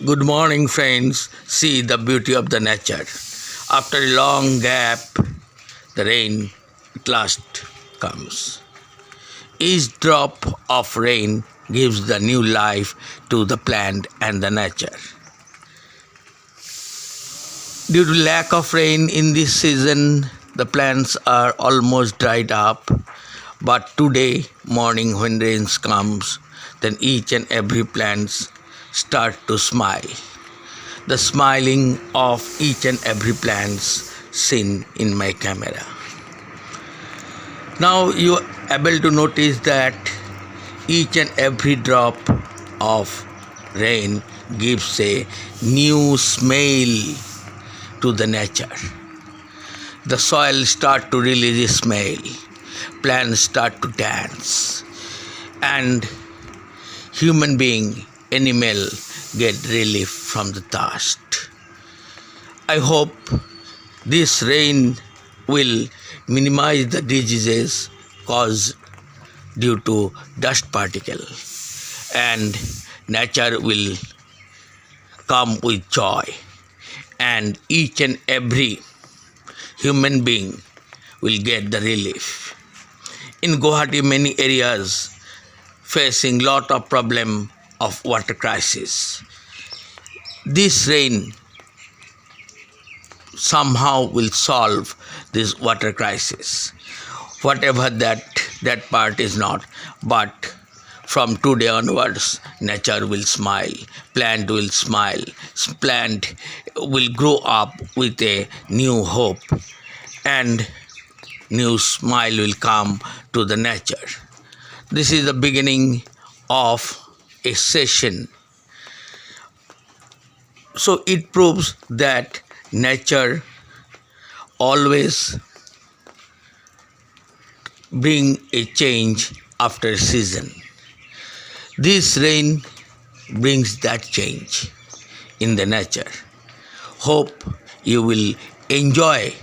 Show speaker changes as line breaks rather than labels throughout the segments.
Good morning, friends. See the beauty of the nature. After a long gap, the rain at last comes. Each drop of rain gives the new life to the plant and the nature. Due to lack of rain in this season, the plants are almost dried up. But today morning when rain comes, then each and every plant start to smile. The smiling of each and every plant seen in my camera. Now you are able to notice that each and every drop of rain gives a new smell to the nature. The soil start to release a smell, plants start to dance, and human being, animal get relief from the thirst. I hope this rain will minimize the diseases caused due to dust particle, and nature will come with joy, and each and every human being will get the relief. In Guwahati, many areas facing lot of problem of water crisis. This rain somehow will solve this water crisis. Whatever that part is not, but from today onwards, nature will smile, plant will smile, plant will grow up with a new hope, and new smile will come to the nature. This is the beginning of a session. So it proves that nature always bring a change after a season. This rain brings that change in the nature. Hope you will enjoy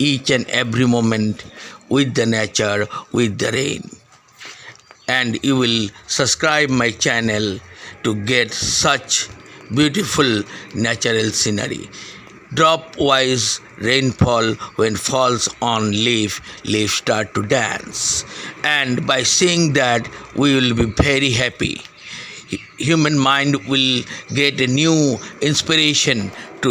each and every moment with the nature, with the rain. And you will subscribe my channel to get such beautiful natural scenery. Drop-wise rainfall, when falls on leaf start to dance. And by seeing that, we will be very happy. Human mind will get a new inspiration